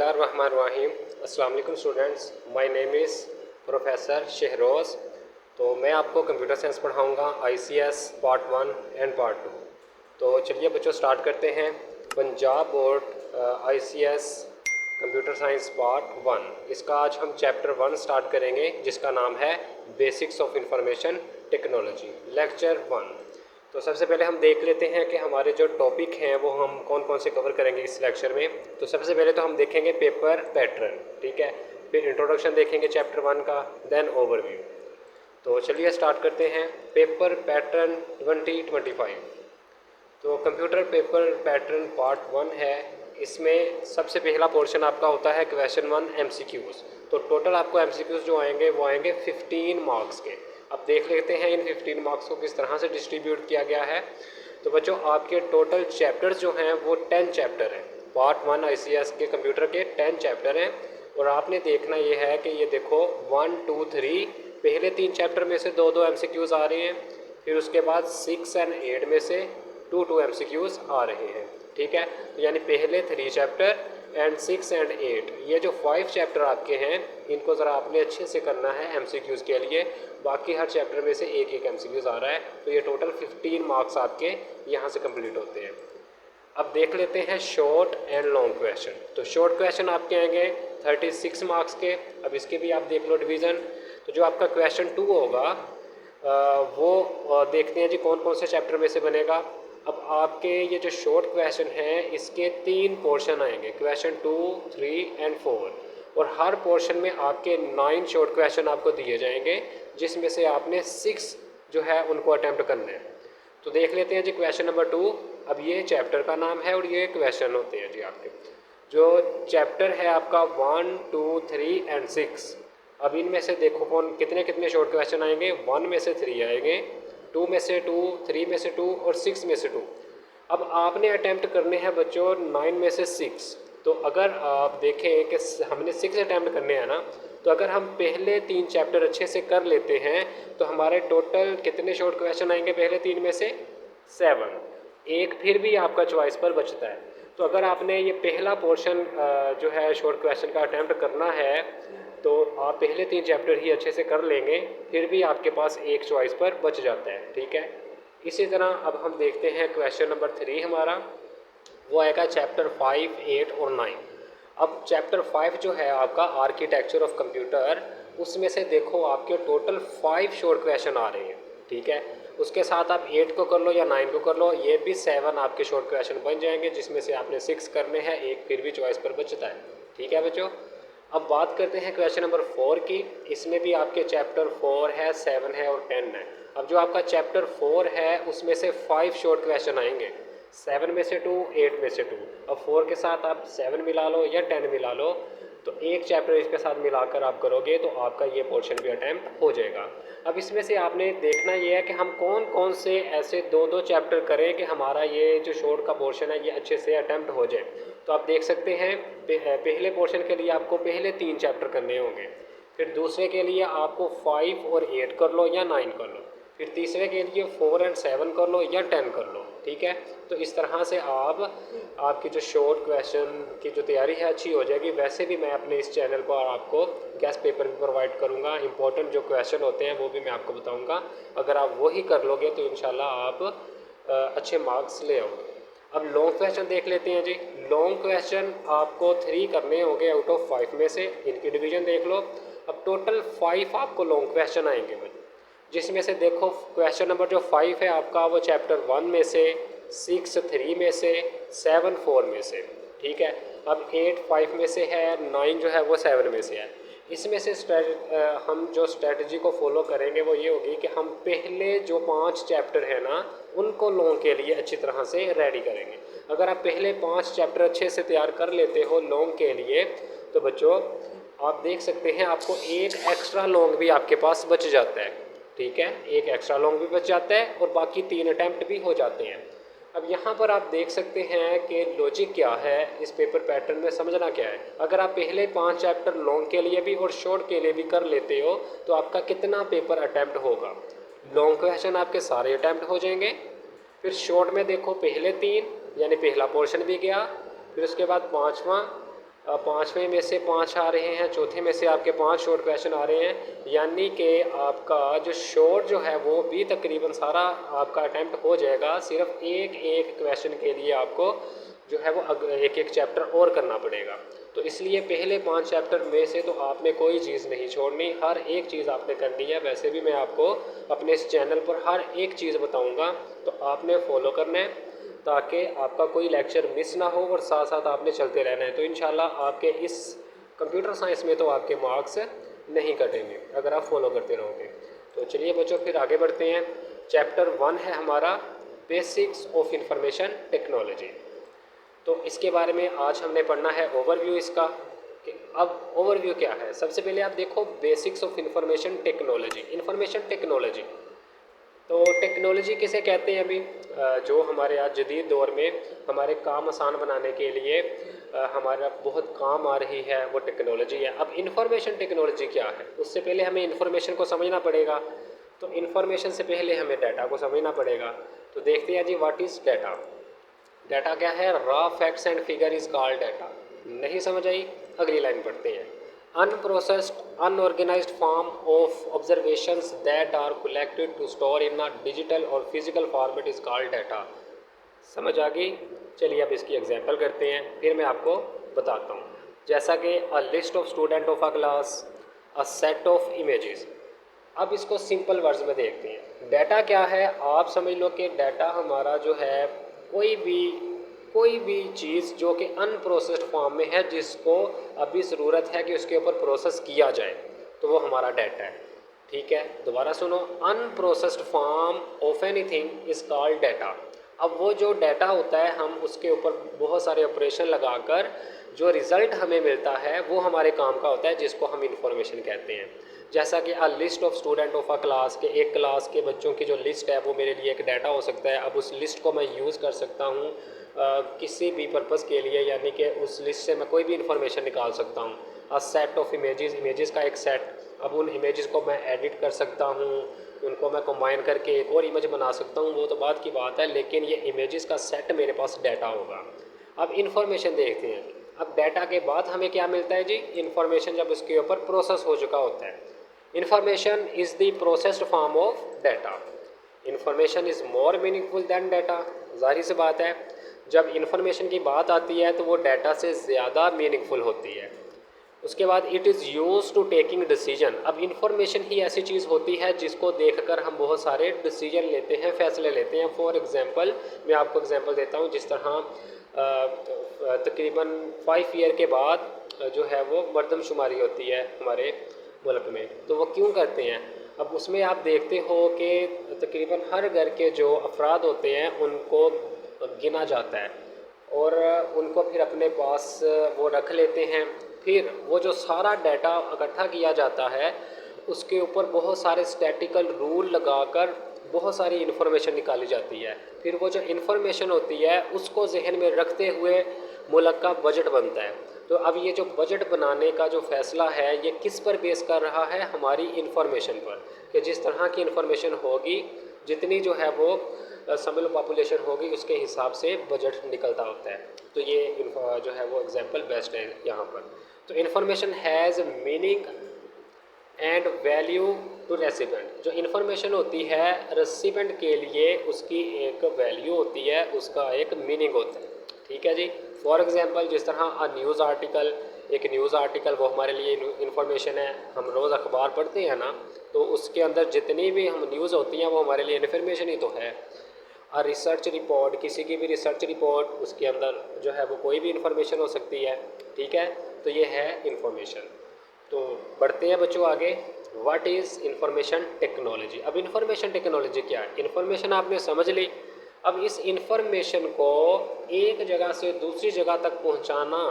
बिस्मिल्लाहिर्रहमानिर्रहीम। अस्सलाम वालेकुम students, my name is professor Shahroz. तो मैं आपको कंप्यूटर साइंस पढ़ाऊँगा ICS पार्ट 1 एंड पार्ट 2। तो चलिए बच्चों स्टार्ट करते हैं। Punjab board ICS computer science part 1, इसका आज हम चैप्टर 1 स्टार्ट करेंगे जिसका नाम है basics of information technology, lecture 1। तो सबसे पहले हम देख लेते हैं कि हमारे जो टॉपिक हैं वो हम कौन कौन से कवर करेंगे इस लेक्चर में। तो सबसे पहले तो हम देखेंगे पेपर पैटर्न, ठीक है। फिर इंट्रोडक्शन देखेंगे चैप्टर 1 का, देन ओवरव्यू। तो चलिए स्टार्ट करते हैं। Paper pattern 2025। तो कंप्यूटर पेपर पैटर्न पार्ट 1 है। इसमें सबसे पहला पोर्शन आपका होता है क्वेश्चन 1 MCQs। तो टोटल आपको MCQs जो आएंगे वो आएंगे 15 मार्क्स के। अब देख लेते हैं इन 15 मार्क्स को किस तरह से डिस्ट्रीब्यूट किया गया है। तो बच्चों आपके टोटल चैप्टर्स जो हैं वो 10 चैप्टर हैं। पार्ट 1 ICS के कंप्यूटर के 10 चैप्टर हैं और आपने देखना ये है कि ये देखो 1, 2, 3 पहले 3 चैप्टर में से 2-2 MCQs आ रहे हैं। फिर उसके बाद 6 और 8 में से 2-2 MCQs आ रहे हैं, ठीक है। यानी पहले 3 चैप्टर एंड 6 और 8, ये जो 5 चैप्टर आपके हैं इनको ज़रा आपने अच्छे से करना है MCQs के लिए। बाकी हर चैप्टर में से एक एक MCQs आ रहा है। तो ये टोटल 15 मार्क्स आपके यहाँ से कंप्लीट होते हैं। अब देख लेते हैं शॉर्ट एंड लॉन्ग क्वेश्चन। तो शॉर्ट क्वेश्चन आपके आएंगे 36 मार्क्स के। अब इसके भी आप देख लो डिवीज़न। तो जो आपका क्वेश्चन 2 होगा वो देखते हैं जी कौन कौन से चैप्टर में से बनेगा। अब आपके ये जो शॉर्ट क्वेश्चन हैं इसके 3 पोर्शन आएंगे, क्वेश्चन 2, 3 एंड 4। और हर पोर्शन में आपके 9 शॉर्ट क्वेश्चन आपको दिए जाएंगे जिसमें से आपने 6 जो है उनको अटैम्प्ट करना है। तो देख लेते हैं जी क्वेश्चन नंबर 2। अब ये चैप्टर का नाम है और ये क्वेश्चन होते हैं जी आपके। जो चैप्टर है आपका 1, 2, 3 एंड 6। अब इनमें से देखो कौन कितने कितने शॉर्ट क्वेश्चन आएंगे। 1 में से 3 आएंगे, 2 में से 2, 3 में से 2 और 6 में से 2। अब आपने अटैम्प्ट करने हैं बच्चों 9 में से 6। तो अगर आप देखें कि हमने 6 अटैम्प्ट करने हैं ना, तो अगर हम पहले 3 चैप्टर अच्छे से कर लेते हैं तो हमारे टोटल कितने शॉर्ट क्वेश्चन आएंगे पहले 3 में से? 7। एक फिर भी आपका चॉइस पर बचता है। तो अगर आपने ये पहला पोर्शन जो है शॉर्ट क्वेश्चन का अटैम्प्ट करना है तो आप पहले 3 चैप्टर ही अच्छे से कर लेंगे, फिर भी आपके पास एक चॉइस पर बच जाता है, ठीक है। इसी तरह अब हम देखते हैं क्वेश्चन नंबर 3 हमारा, वो आएगा चैप्टर 5, 8 और 9। अब चैप्टर 5 जो है आपका आर्किटेक्चर ऑफ कंप्यूटर, उसमें से देखो आपके टोटल 5 शॉर्ट क्वेश्चन आ रहे हैं, ठीक है। उसके साथ आप 8 को कर लो या 9 को कर लो, ये भी 7 आपके शॉर्ट क्वेश्चन बन जाएंगे जिसमें से आपने 6 करने हैं, एक फिर भी चॉइस पर बचता है, ठीक है बच्चों। अब बात करते हैं क्वेश्चन नंबर 4 की। इसमें भी आपके चैप्टर 4 है, 7 है और 10 है। अब जो आपका चैप्टर 4 है उसमें से 5 शॉर्ट क्वेश्चन आएंगे, 7 में से 2, 8 में से 2। अब 4 के साथ आप 7 मिला लो या 10 मिला लो, तो एक चैप्टर इसके साथ मिलाकर आप करोगे तो आपका ये पोर्शन भी अटैम्प्ट हो जाएगा। अब इसमें से आपने देखना ये है कि हम कौन कौन से ऐसे 2-2 चैप्टर करें कि हमारा ये जो शॉर्ट का पोर्शन है ये अच्छे से अटैम्प्ट हो जाए। तो आप देख सकते हैं पहले पोर्शन के लिए आपको पहले 3 चैप्टर करने होंगे, फिर दूसरे के लिए आपको 5 और 8 कर लो या 9 कर लो, फिर तीसरे के लिए 4 और 7 कर लो या 10 कर लो, ठीक है। तो इस तरह से आपकी जो शॉर्ट क्वेश्चन की जो तैयारी है अच्छी हो जाएगी। वैसे भी मैं अपने इस चैनल पर आपको गेस्ट पेपर भी प्रोवाइड करूँगा, इंपॉर्टेंट जो क्वेश्चन होते हैं वो भी मैं आपको बताऊँगा। अगर आप वही कर लोगे तो इंशाल्लाह आप अच्छे मार्क्स ले आओगे। अब लॉन्ग क्वेश्चन देख लेते हैं जी। लॉन्ग क्वेश्चन आपको 3 करने होंगे आउट ऑफ 5 में से, इनकी डिवीज़न देख लो। अब टोटल 5 आपको लॉन्ग क्वेश्चन आएंगे भाई, जिसमें से देखो क्वेश्चन नंबर जो 5 है आपका वो चैप्टर 1 में से, 6 3 में से, 7 4 में से, ठीक है। अब 8 5 में से है, 9 जो है वो 7 में से है। इसमें से हम जो स्ट्रेटजी को फॉलो करेंगे वो ये होगी कि हम पहले जो 5 चैप्टर है ना उनको लॉन्ग के लिए अच्छी तरह से रेडी करेंगे। अगर आप पहले 5 चैप्टर अच्छे से तैयार कर लेते हो लॉन्ग के लिए तो बच्चों आप देख सकते हैं आपको एक एक्स्ट्रा लॉन्ग भी आपके पास बच जाता है, ठीक है। एक एक्स्ट्रा लॉन्ग भी बच जाता है और बाकी 3 अटैम्प्ट भी हो जाते हैं। अब यहाँ पर आप देख सकते हैं कि लॉजिक क्या है इस पेपर पैटर्न में, समझना क्या है। अगर आप पहले 5 चैप्टर लॉन्ग के लिए भी और शॉर्ट के लिए भी कर लेते हो तो आपका कितना पेपर अटैम्प्ट होगा। लॉन्ग क्वेश्चन आपके सारे अटैम्प्ट हो जाएंगे, फिर शॉर्ट में देखो पहले 3 यानी पहला पोर्शन भी गया, फिर उसके बाद 5वां पाँचवें में से 5 आ रहे हैं, चौथे में से आपके 5 शॉर्ट क्वेश्चन आ रहे हैं, यानी कि आपका जो शॉर्ट जो है वो भी तकरीबन सारा आपका अटैम्प्ट हो जाएगा। सिर्फ एक एक क्वेश्चन के लिए आपको जो है वो एक एक चैप्टर और करना पड़ेगा। तो इसलिए पहले 5 चैप्टर में से तो आपने कोई चीज़ नहीं छोड़नी, हर एक चीज़ आपने करनी है। वैसे भी मैं आपको अपने इस चैनल पर हर एक चीज़ बताऊँगा, तो आपने फॉलो करना है ताकि आपका कोई लेक्चर मिस ना हो और साथ साथ आपने चलते रहना है। तो इंशाल्लाह आपके इस कंप्यूटर साइंस में तो आपके मार्क्स नहीं कटेंगे अगर आप फॉलो करते रहोगे। तो चलिए बच्चों फिर आगे बढ़ते हैं। चैप्टर 1 है हमारा बेसिक्स ऑफ इंफॉर्मेशन टेक्नोलॉजी। तो इसके बारे में आज हमने पढ़ना है ओवरव्यू इसका। कि अब ओवरव्यू क्या है, सबसे पहले आप देखो basics of information technology. Information technology, तो टेक्नोलॉजी किसे कहते हैं? अभी जो हमारे आज जदीद दौर में हमारे काम आसान बनाने के लिए हमारा बहुत काम आ रही है वो टेक्नोलॉजी है। अब इंफॉर्मेशन टेक्नोलॉजी क्या है, उससे पहले हमें इंफॉर्मेशन को समझना पड़ेगा। तो इंफॉर्मेशन से पहले हमें डाटा को समझना पड़ेगा। तो देखते हैं जी, व्हाट इज़ डाटा। डाटा क्या है? Raw facts and figure is called data. नहीं समझ आई? अगली लाइन पढ़ते हैं। Unprocessed unorganized form of observations that are collected to store in a digital और physical format is called data. समझ आ गई? चलिए अब इसकी एग्जांपल करते हैं, फिर मैं आपको बताता हूँ। जैसा कि a list of student of a class, a set of images. अब इसको सिंपल वर्ड्स में देखते हैं। डाटा क्या है? आप समझ लो कि डाटा हमारा जो है कोई भी चीज़ जो कि अनप्रोसेस्ड फॉर्म में है, जिसको अभी ज़रूरत है कि उसके ऊपर प्रोसेस किया जाए, तो वो हमारा डाटा है। ठीक है, दोबारा सुनो। Unprocessed form of anything is called data. अब वो जो डाटा होता है, हम उसके ऊपर बहुत सारे ऑपरेशन लगाकर जो रिज़ल्ट हमें मिलता है वो हमारे काम का होता है, जिसको हम इंफॉर्मेशन कहते हैं। जैसा कि a list of student of a class, के एक क्लास के बच्चों की जो लिस्ट है वो मेरे लिए एक डाटा हो सकता है। अब उस लिस्ट को मैं यूज़ कर सकता हूँ किसी भी पर्पज़ के लिए, यानी कि उस लिस्ट से मैं कोई भी इंफॉर्मेशन निकाल सकता हूँ। अ सेट ऑफ इमेजेस का एक सेट। अब उन इमेजेस को मैं एडिट कर सकता हूँ, उनको मैं कंबाइन करके एक और इमेज बना सकता हूँ, वो तो बात की बात है, लेकिन ये इमेजेस का सेट मेरे पास डाटा होगा। अब इंफॉर्मेशन देखते हैं। अब डाटा के बाद हमें क्या मिलता है जी? इंफॉर्मेशन जब उसके ऊपर प्रोसेस हो चुका होता है। Information is the processed form of data. Information is more meaningful than data. जाहिर सी बात है, जब इंफॉर्मेशन की बात आती है तो वो डाटा से ज़्यादा मीनिंगफुल होती है। उसके बाद it is use to taking decision. अब इंफॉर्मेशन ही ऐसी चीज़ होती है जिसको देखकर हम बहुत सारे डिसीजन लेते हैं, फैसले लेते हैं। फॉर एग्ज़ाम्पल, मैं आपको एग्ज़ाम्पल देता हूँ। जिस तरह तकरीबन 5 ईयर के बाद जो है वो मरदमशुमारी होती है हमारे मुल्क में, तो वो क्यों करते हैं? अब उसमें आप देखते हो कि तकरीबन हर घर के जो अफराद होते हैं उनको गिना जाता है और उनको फिर अपने पास वो रख लेते हैं। फिर वो जो सारा डाटा इकट्ठा किया जाता है उसके ऊपर बहुत सारे स्टैटिकल रूल लगाकर बहुत सारी इन्फॉर्मेशन निकाली जाती है। फिर वो जो इन्फॉर्मेशन होती है उसको जहन में रखते हुए मुल्क का बजट बनता है। तो अब ये जो बजट बनाने का जो फ़ैसला है ये किस पर बेस कर रहा है? हमारी इन्फॉर्मेशन पर, कि जिस तरह की इन्फॉर्मेशन होगी, जितनी जो है वो समझ लो पॉपुलेशन होगी, उसके हिसाब से बजट निकलता होता है। तो ये जो है वो एग्जांपल बेस्ट है यहाँ पर। तो information has meaning and value to recipient. जो इन्फॉर्मेशन होती है रेसिपेंट के लिए उसकी एक वैल्यू होती है, उसका एक मीनिंग होता है। ठीक है जी। फॉर एग्जांपल, जिस तरह न्यूज़ आर्टिकल, एक न्यूज़ आर्टिकल वो हमारे लिए इन्फॉर्मेशन है। हम रोज़ अखबार पढ़ते हैं ना, तो उसके अंदर जितनी भी हम न्यूज़ होती हैं वो हमारे लिए इन्फॉर्मेशन ही तो है। और रिसर्च रिपोर्ट, किसी की भी रिसर्च रिपोर्ट, उसके अंदर जो है वो कोई भी इन्फॉर्मेशन हो सकती है। ठीक है, तो ये है इन्फॉर्मेशन। तो बढ़ते हैं बच्चों आगे। What is information technology. अब इंफॉर्मेशन टेक्नोलॉजी क्या है? इंफॉर्मेशन आपने समझ ली। अब इस इंफॉर्मेशन को एक जगह से दूसरी जगह तक पहुंचाना,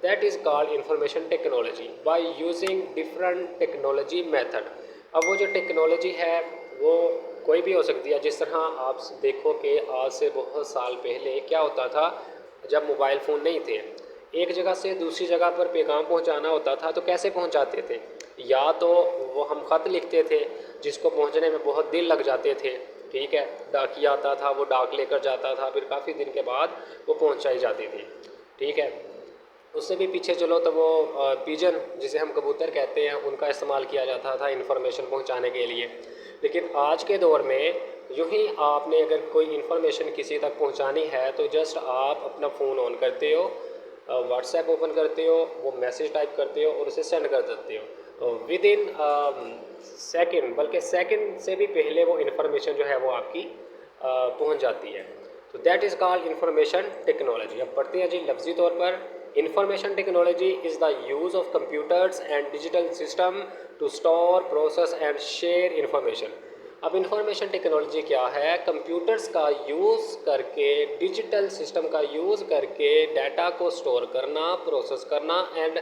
that is called information technology by using different technology method. अब वो जो टेक्नोलॉजी है वो कोई भी हो सकती है। जिस तरह आप देखो कि आज से बहुत साल पहले क्या होता था, जब मोबाइल फ़ोन नहीं थे, एक जगह से दूसरी जगह पर पैगाम पहुंचाना होता था तो कैसे पहुंचाते थे? या तो वो हम ख़त लिखते थे जिसको पहुंचने में बहुत दिन लग जाते थे। ठीक है, डाकिया आता था, वो डाक लेकर जाता था, फिर काफ़ी दिन के बाद वो पहुंचाई जाती थी। ठीक है, उससे भी पीछे चलो तो वो पिजन जिसे हम कबूतर कहते हैं उनका इस्तेमाल किया जाता था इन्फॉर्मेशन पहुंचाने के लिए। लेकिन आज के दौर में यूँ ही आपने अगर कोई इन्फॉर्मेशन किसी तक पहुंचानी है तो जस्ट आप अपना फ़ोन ऑन करते हो, व्हाट्सएप ओपन करते हो, वो मैसेज टाइप करते हो और उसे सेंड कर देते हो विद इन सेकेंड, बल्कि सेकेंड से भी पहले वो इन्फॉर्मेशन जो है वो आपकी पहुंच जाती है। तो that is called information technology. अब पढ़ते हैं जी लफ्जी तौर पर। Information technology is the use of computers and digital system to store, process and share information. अब इंफॉर्मेशन टेक्नोलॉजी क्या है? कंप्यूटर्स का यूज़ करके, डिजिटल सिस्टम का यूज़ करके डाटा को स्टोर करना, प्रोसेस करना एंड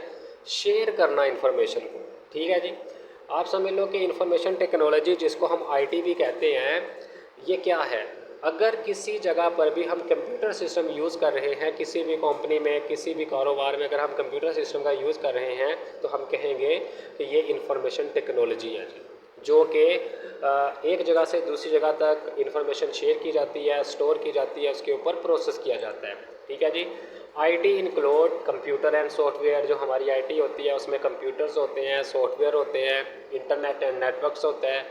शेयर करना इंफॉर्मेशन को। ठीक है जी। आप समझ लो कि इंफॉर्मेशन टेक्नोलॉजी जिसको हम आईटी भी कहते हैं, ये क्या है? अगर किसी जगह पर भी हम कंप्यूटर सिस्टम यूज़ कर रहे हैं, किसी भी कंपनी में, किसी भी कारोबार में अगर हम कंप्यूटर सिस्टम का यूज़ कर रहे हैं तो हम कहेंगे कि ये इंफॉर्मेशन टेक्नोलॉजी है जी, जो कि एक जगह से दूसरी जगह तक इंफॉर्मेशन शेयर की जाती है, स्टोर की जाती है, उसके ऊपर प्रोसेस किया जाता है। ठीक है जी। IT include computer and software. जो हमारी आईटी होती है उसमें कंप्यूटर्स होते हैं, सॉफ्टवेयर होते हैं, इंटरनेट एंड नेटवर्क्स होते हैं,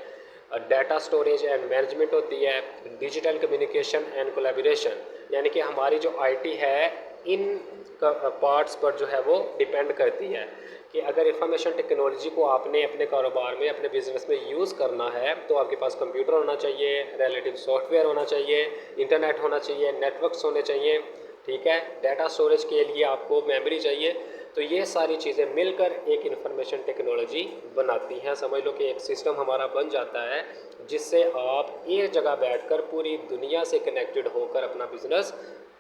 डाटा स्टोरेज एंड मैनेजमेंट होती है, डिजिटल कम्युनिकेशन एंड कोलैबोरेशन। यानी कि हमारी जो आईटी है इन पार्ट्स पर जो है वो डिपेंड करती है कि अगर इंफॉर्मेशन टेक्नोलॉजी को आपने अपने कारोबार में, अपने बिजनेस में यूज़ करना है तो आपके पास कंप्यूटर होना चाहिए, रिलेटिव सॉफ्टवेयर होना चाहिए, इंटरनेट होना चाहिए, नेटवर्क्स होने चाहिए। ठीक है। डाटा स्टोरेज के लिए आपको मेमोरी चाहिए। तो ये सारी चीज़ें मिलकर एक इंफॉर्मेशन टेक्नोलॉजी बनाती हैं। समझ लो कि एक सिस्टम हमारा बन जाता है जिससे आप एक जगह बैठकर पूरी दुनिया से कनेक्टेड होकर अपना बिजनेस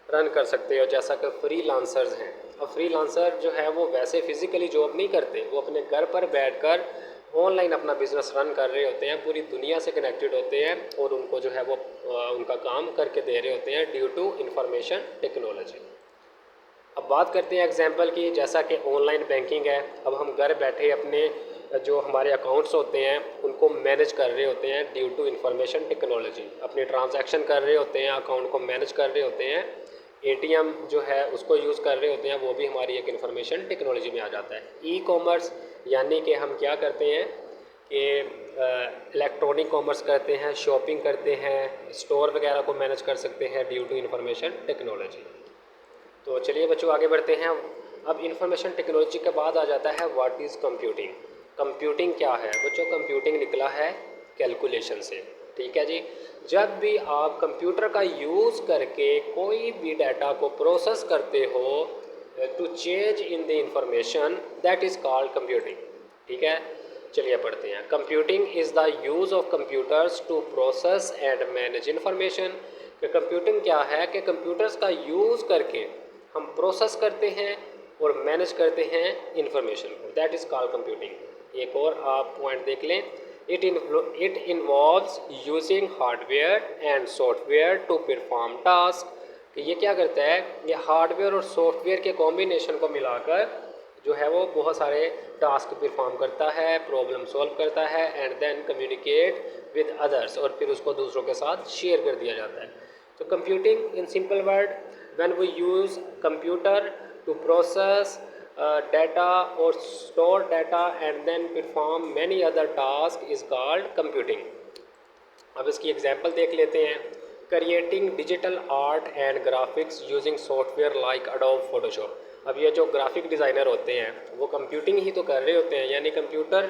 रन कर सकते हो। जैसा कि फ्रीलांसर्स हैं। अब फ्रीलांसर जो है वो वैसे फिज़िकली जॉब नहीं करते, वो अपने घर पर बैठकर ऑनलाइन अपना बिजनेस रन कर रहे होते हैं, पूरी दुनिया से कनेक्टेड होते हैं और उनको जो है वो उनका काम करके दे रहे होते हैं ड्यू टू इंफॉर्मेशन टेक्नोलॉजी। अब बात करते हैं एग्जांपल की, जैसा कि ऑनलाइन बैंकिंग है। अब हम घर बैठे अपने जो हमारे अकाउंट्स होते हैं उनको मैनेज कर रहे होते हैं ड्यू टू इंफॉर्मेशन टेक्नोलॉजी। अपने ट्रांजैक्शन कर रहे होते हैं, अकाउंट को मैनेज कर रहे होते हैं, एटीएम जो है उसको यूज़ कर रहे होते हैं, वो भी हमारी एक इंफॉर्मेशन टेक्नोलॉजी में आ जाता है। ई कॉमर्स यानी कि हम क्या करते हैं कि इलेक्ट्रॉनिक कॉमर्स करते हैं, शॉपिंग करते हैं, स्टोर वगैरह को मैनेज कर सकते हैं ड्यू टू इंफॉर्मेशन टेक्नोलॉजी। तो चलिए बच्चों आगे बढ़ते हैं। अब इंफॉर्मेशन टेक्नोलॉजी के बाद आ जाता है व्हाट इज़ कंप्यूटिंग। कंप्यूटिंग क्या है बच्चों? कंप्यूटिंग निकला है कैलकुलेशन से। ठीक है जी। जब भी आप कंप्यूटर का यूज़ करके कोई भी डाटा को प्रोसेस करते हो to change in the information, that is called computing. ठीक है। चलिए पढ़ते हैं। Computing is the use of computers to process and manage information. कि कंप्यूटिंग क्या है? कि कंप्यूटर्स का यूज़ करके हम प्रोसेस करते हैं और मैनेज करते हैं इंफॉर्मेशन को, दैट इज़ कॉल्ड कंप्यूटिंग। एक और आप पॉइंट देख लें, it involves using hardware and software to perform task. कि ये क्या करता है? ये हार्डवेयर और सॉफ्टवेयर के कॉम्बिनेशन को मिलाकर जो है वो बहुत सारे टास्क परफॉर्म करता है, प्रॉब्लम सॉल्व करता है and then communicate with others, और फिर उसको दूसरों के साथ शेयर कर दिया जाता है। तो computing in simple word, when we use computer to process data or store data and then perform many other tasks is called computing। अब इसकी एग्जांपल देख लेते हैं। Creating digital art and graphics using software like adobe Photoshop. अब ये जो graphic designer होते हैं वो कंप्यूटिंग ही तो कर रहे होते हैं, यानी कंप्यूटर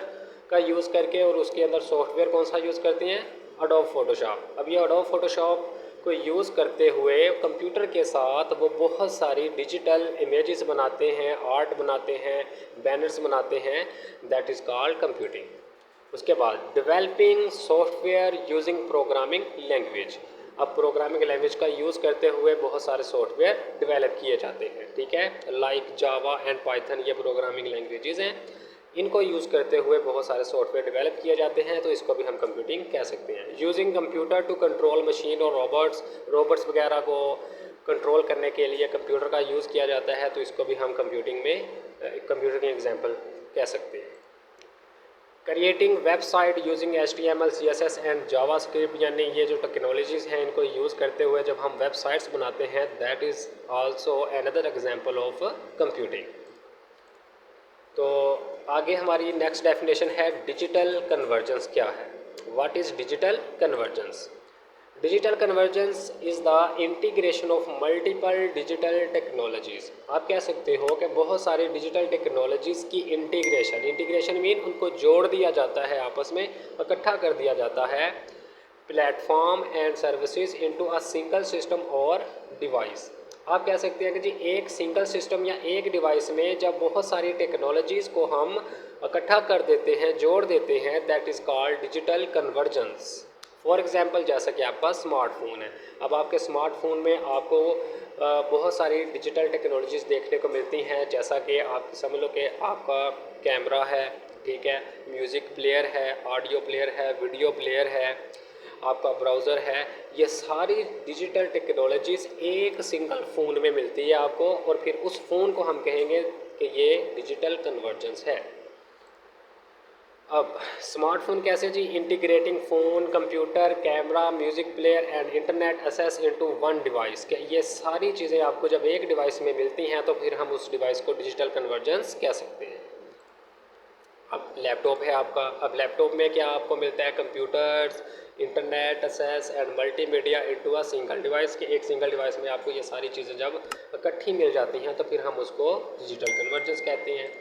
का यूज़ करके, और उसके अंदर सॉफ्टवेयर कौन सा यूज़ करते हैं? Adobe Photoshop. अब ये एडोब फोटोशॉप को यूज़ करते हुए कंप्यूटर के साथ वो बहुत सारी डिजिटल इमेजेस बनाते हैं, आर्ट बनाते हैं, बैनर्स बनाते हैं, दैट इज़ कॉल्ड कंप्यूटिंग। उसके बाद developing software using programming language. अब प्रोग्रामिंग लैंग्वेज का यूज़ करते हुए बहुत सारे सॉफ्टवेयर डेवलप किए जाते हैं। ठीक है। लाइक जावा एंड पाइथन, ये प्रोग्रामिंग लैंग्वेजेस हैं, इनको यूज़ करते हुए बहुत सारे सॉफ्टवेयर डेवलप किए जाते हैं, तो इसको भी हम कंप्यूटिंग कह सकते हैं। Using computer to control machine और रोबोट्स वगैरह को कंट्रोल करने के लिए कंप्यूटर का यूज़ किया जाता है, तो इसको भी हम कंप्यूटिंग में कंप्यूटर की एग्जांपल कह सकते हैं। Creating website using HTML CSS and JavaScript, यानी ये जो टेक्नोलॉजीज़ हैं इनको यूज़ करते हुए जब हम वेबसाइट्स बनाते हैं, that is also another example of computing. तो आगे हमारी नेक्स्ट डेफिनेशन है डिजिटल कन्वर्जेंस क्या है। What is digital convergence? Digital convergence is the integration of multiple digital technologies. आप कह सकते हो कि बहुत सारे डिजिटल टेक्नोलॉजीज़ की इंटीग्रेशन मीन उनको जोड़ दिया जाता है, आपस में इकट्ठा कर दिया जाता है, platform and services into a single system और डिवाइस। आप कह सकते हैं कि जी एक सिंगल सिस्टम या एक डिवाइस में जब बहुत सारी टेक्नोलॉजीज़ को हम इकट्ठा कर देते हैं, जोड़ देते हैं, that is called digital convergence. For example जैसा कि आपका स्मार्टफोन है, अब आपके स्मार्टफोन में आपको बहुत सारी डिजिटल टेक्नोलॉजीज़ देखने को मिलती हैं, जैसा कि आप समझ लो कि आपका कैमरा है, ठीक है, म्यूज़िक प्लेयर है, ऑडियो प्लेयर है, वीडियो प्लेयर है, आपका ब्राउज़र है। ये सारी डिजिटल टेक्नोलॉजीज़ एक सिंगल फ़ोन में मिलती है आपको, और फिर उस फ़ोन को हम कहेंगे कि ये डिजिटल कन्वर्जेंस है। अब स्मार्टफोन कैसे जी? Integrating phone, computer, camera, music player and internet access into one device. कि ये सारी चीज़ें आपको जब एक डिवाइस में मिलती हैं तो फिर हम उस डिवाइस को डिजिटल कन्वर्जेंस कह सकते हैं। अब लैपटॉप है आपका, अब लैपटॉप में क्या आपको मिलता है? Computers, internet access and multimedia into a single device. के एक सिंगल डिवाइस में आपको ये सारी चीज़ें जब इकट्ठी मिल जाती हैं तो फिर हम उसको डिजिटल कन्वर्जेंस कहते हैं।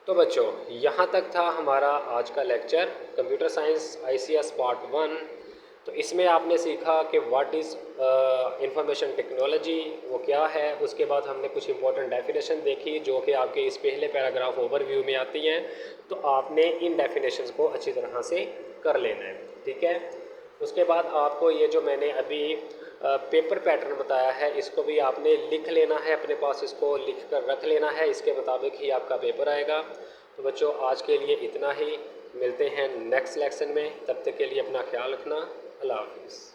तो बच्चों, यहाँ तक था हमारा आज का lecture computer science ICS part 1। तो इसमें आपने सीखा कि व्हाट इज़ इंफॉर्मेशन टेक्नोलॉजी, वो क्या है। उसके बाद हमने कुछ इंपॉर्टेंट डेफिनेशन देखी जो कि आपके इस पहले पैराग्राफ ओवरव्यू में आती हैं। तो आपने इन डेफिनेशंस को अच्छी तरह से कर लेना है, ठीक है। उसके बाद आपको ये जो मैंने अभी पेपर पैटर्न बताया है, इसको भी आपने लिख लेना है अपने पास, इसको लिख कर रख लेना है, इसके मुताबिक ही आपका पेपर आएगा। तो बच्चों, आज के लिए इतना ही, मिलते हैं नेक्स्ट लेक्सन में, तब तक के लिए अपना ख्याल रखना। अल्लाह हाफिज़।